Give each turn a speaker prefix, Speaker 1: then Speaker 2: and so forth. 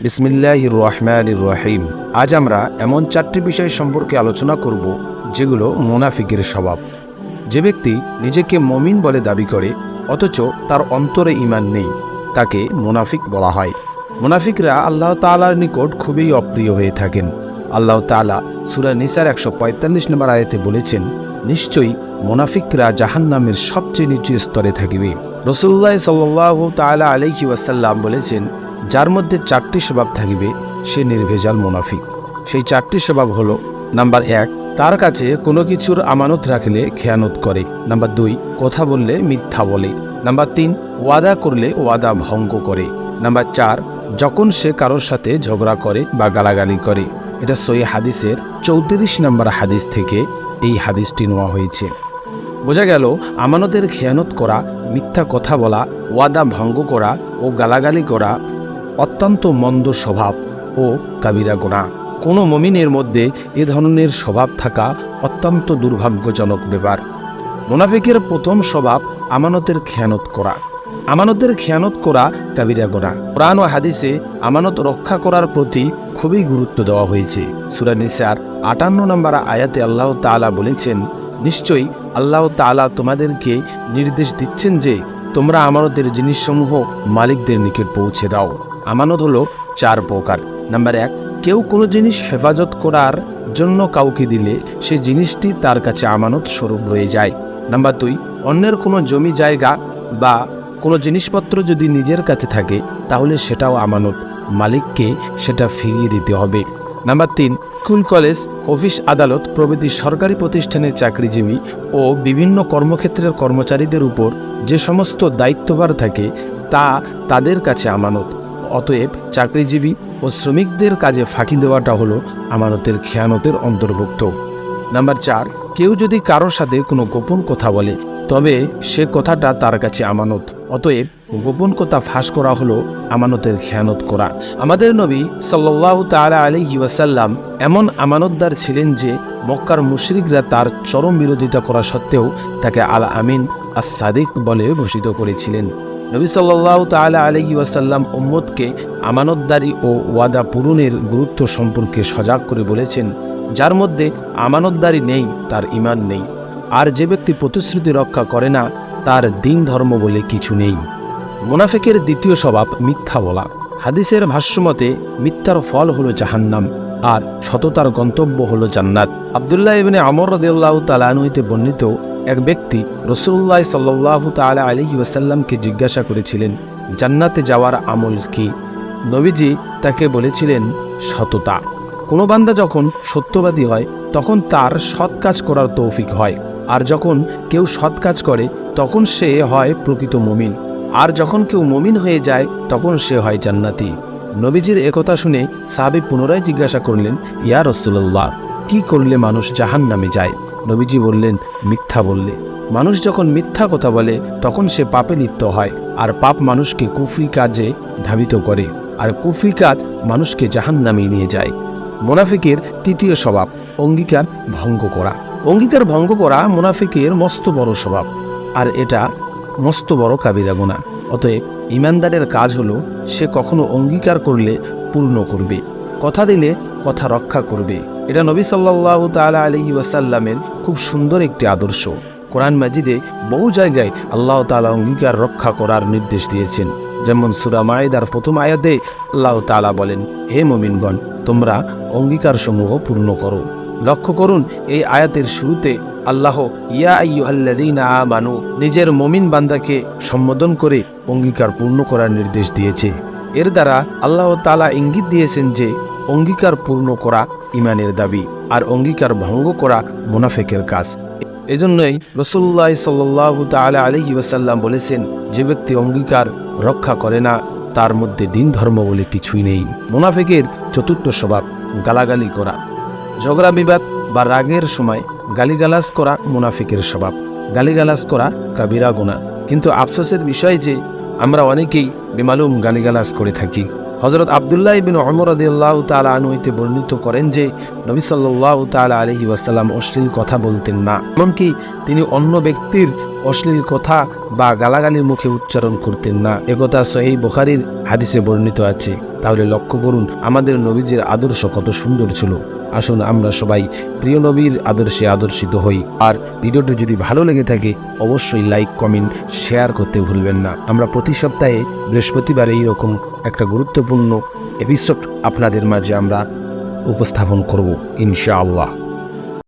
Speaker 1: বিসমিল্লাহির রহমানির রহিম। আজ আমরা এমন চারটি বিষয় সম্পর্কে আলোচনা করব যেগুলো মুনাফিকের স্বভাব। যে ব্যক্তি নিজেকে মুমিন বলে দাবি করে অথচ তার অন্তরে ঈমান নেই, তাকে মুনাফিক বলা হয়। মুনাফিকরা আল্লাহ তাআলার নিকট খুবই অপ্রিয় হয়ে থাকেন। আল্লাহ তাআলা সূরা নিসার ১৪৫ নম্বর আয়াতে বলেছেন, নিশ্চয়ই মুনাফিকরা জাহান্নামের সবচেয়ে নিচু স্তরে থাকিবে। রাসূলুল্লাহ সাল্লাল্লাহু তাআলা আলাইহি ওয়াসাল্লাম বলেছেন, যার মধ্যে চারটি স্বভাব থাকিবে সে নির্ভেজাল মুনাফিক। সেই চারটি স্বভাব হলো: নাম্বার ১, তার কাছে কোনো কিছুর আমানত রাখলে খেয়ানত করে। নাম্বার ২, কথা বললে মিথ্যা বলে। নাম্বার ৩, ওয়াদা করলে ওয়াদা ভঙ্গ করে। নাম্বার ৪, যখন সে কারোর সাথে ঝগড়া করে বা গালাগালি করে। এটা সহিহ হাদিসের ৩৪ নম্বর হাদিস থেকে এই হাদিসটি নেওয়া হয়েছে। বোঝা গেল, আমানতের খেয়ানত করা, মিথ্যা কথা বলা, ওয়াদা ভঙ্গ করা ও গালাগালি করা অত্যন্ত মন্দ স্বভাব ও কাবিরা গুনাহ। কোনো মুমিনের মধ্যে এ ধরনের স্বভাব থাকা অত্যন্ত দুর্ভাগ্যজনক ব্যাপার। মুনাফিকের প্রথম স্বভাব আমানতের খেয়ানত করা। আমানতের খেয়ানত করা কাবিরা গুনাহ। কোরআন ও হাদিসে আমানত রক্ষা করার প্রতি খুবই গুরুত্ব দেওয়া হয়েছে। সূরা নিসার ৫৮ নম্বর আয়াতে আল্লাহ তাআলা বলেছেন, নিশ্চয়ই আল্লাহ তাআলা তোমাদেরকে নির্দেশ দিচ্ছেন যে তোমরা আমানতের জিনিসসমূহ মালিকদের নিকট পৌঁছে দাও। আমানত হলো ৪ প্রকার। নাম্বার ১, কেউ কোনো জিনিস হেফাজত করার জন্য কাউকে দিলে সে জিনিসটি তার কাছে আমানত স্বরূপ রয়ে যায়। নাম্বার ২, অন্যের কোনো জমি জায়গা বা কোনো জিনিসপত্র যদি নিজের কাছে থাকে তাহলে সেটাও আমানত, মালিককে সেটা ফিরিয়ে দিতে হবে। নাম্বার ৩, স্কুল, কলেজ, অফিস, আদালত প্রভৃতি সরকারি প্রতিষ্ঠানের চাকরিজীবী ও বিভিন্ন কর্মক্ষেত্রের কর্মচারীদের উপর যে সমস্ত দায়িত্বভার থাকে তা তাদের কাছে আমানত। অতএব চাকরিজীবী ও শ্রমিকদের কাজে ফাঁকি দেওয়াটা হলো আমানতের খেয়ানতের অন্তর্ভুক্ত। নাম্বার ৪, কেউ যদি কারোর সাথে কোনো গোপন কথা বলে তবে সে কথাটা তার কাছে আমানত। অতএব গোপন কথা ফাঁস করা হলো আমানতের খেয়ানত করা। আমাদের নবী সাল্লাল্লাহু তাআলা আলাইহি ওয়াসাল্লাম এমন আমানতদার ছিলেন যে মক্কার মুশরিকরা তার চরম বিরোধিতা করা সত্ত্বেও তাকে আল আমিন আস-সাদিক বলে ভূষিত করেছিলেন। নবী সাল্লাল্লাহু তাআলা আলাইহি ওয়াসাল্লাম উম্মতকে আমানতদারি ও ওয়াদা পূরণের গুরুত্ব সম্পর্কে সজাগ করে বলেছেন, যার মধ্যে আমানতদারি নেই তার ঈমান নেই, আর যে ব্যক্তি প্রতিশ্রুতি রক্ষা করে না তার দিন ধর্ম বলে কিছু নেই। মুনাফিকের দ্বিতীয় স্বভাব মিথ্যা বলা। হাদিসের ভাষ্যমতে মিথ্যার ফল হলো জাহান্নাম আর সততার গন্তব্য হলো জান্নাত। আব্দুল্লাহ ইবনে আমর রাদিয়াল্লাহু তাআলা আনহু হতে বর্ণিত এক ব্যক্তি রাসূলুল্লাহ সাল্লাল্লাহু তাআলা আলাইহি ওয়াসাল্লামকে জিজ্ঞাসা করেছিলেন, জান্নাতে যাওয়ার আমল কি? নবীজি তাকে বলেছিলেন, সততা। কোনো বান্দা যখন সত্যবাদী হয় তখন তার সৎ কাজ করার তৌফিক হয়, আর যখন কেউ সৎ কাজ করে তখন সে হয় প্রকৃত মুমিন, আর যখন কেউ মুমিন হয়ে যায় তখন সে হয় জান্নাতি। নবীজির একথা শুনে সাহাবী পুনরায় জিজ্ঞাসা করলেন, ইয়া রাসূলুল্লাহ, কি করলে মানুষ জাহান্নামে যায়? নবীজি বললেন, মিথ্যা বললে। মানুষ যখন মিথ্যা কথা বলে তখন সে পাপে লিপ্ত হয়, আর পাপ মানুষকে কুফরি কাজে ধাবিত করে, আর কুফরি কাজ মানুষকে জাহান্নামে নিয়ে যায়। মুনাফিকের তৃতীয় স্বভাব অঙ্গীকার ভঙ্গ করা। অঙ্গীকার ভঙ্গ করা মুনাফিকের মস্ত বড় স্বভাব, আর এটা মস্ত বড় কাবিরা গুনাহ। অতএব ঈমানদারের কাজ হলো সে কখনো অঙ্গীকার করলে পূর্ণ করবে, কথা দিলে কথা রক্ষা করবে। এটা নবী সাল্লাল্লাহু তাআলা আলাইহি ওয়াসাল্লামের খুব সুন্দর একটি আদর্শ। কোরআন মাজিদে বহু জায়গায় আল্লাহ তাআলা অঙ্গীকার রক্ষা করার নির্দেশ দিয়েছেন। যেমন সূরা মাইদার প্রথম আয়াতে আল্লাহ তাআলা বলেন, হে মুমিনগণ, তোমরা অঙ্গীকার সমূহ পূর্ণ করো। লক্ষ্য করুন, এই আয়াতের শুরুতে আল্লাহ ইয়া আইয়ুহাল্লাযীনা আমানু নিজের মুমিন বান্দাকে সম্বোধন করে অঙ্গীকার পূর্ণ করার নির্দেশ দিয়েছে। এর দ্বারা আল্লাহ তাআলা ইঙ্গিত দিয়েছেন যে অঙ্গীকার পূর্ণ করা ঈমানের দাবি, আর অঙ্গীকার ভঙ্গ করা মুনাফিকের কাজ। এজন্যই রাসূলুল্লাহ সাল্লাল্লাহু তাআলা আলাইহি ওয়াসাল্লাম বলেছেন, যে ব্যক্তি অঙ্গীকার রক্ষা করে না তার মধ্যে দিন ধর্ম বলে কিছুই নেই। মুনাফিকের চতুর্থ স্বভাব গালাগালি করা। ঝগড়া বিবাদ বা রাগের সময় গালিগালাজ করা মুনাফিকের স্বভাব। গালিগালাজ করা কাবিরা গুনাহ। কিন্তু আফসোসের বিষয় যে আমরা অনেকেই বেমালুম গালিগালাজ করে থাকি। হযরত আব্দুল্লাহ ইবনে ওমর রাদিয়াল্লাহু তাআলা আনহু হতে বর্ণিত করেন যে নবী সাল্লাল্লাহু তাআলা আলাইহি ওয়াসাল্লাম অশ্লীল কথা বলতেন না, এমনকি তিনি অন্য ব্যক্তির অশ্লীল কথা বা গালাগালি মুখে উচ্চারণ করতেন না। একথা সহিহ বুখারীর হাদিসে বর্ণিত আছে। তাহলে লক্ষ্য করুন আমাদের নবীজির আদর্শ কত সুন্দর ছিল। আসুন আমরা সবাই প্রিয় নবীর আদর্শে আদর্শিত হই। আর ভিডিওটি যদি ভালো লেগে থাকে অবশ্যই লাইক, কমেন্ট, শেয়ার করতে ভুলবেন না। আমরা প্রতি সপ্তাহে বৃহস্পতিবার এইরকম একটা গুরুত্বপূর্ণ এপিসোড আপনাদের মাঝে আমরা উপস্থাপন করব ইনশাআল্লাহ।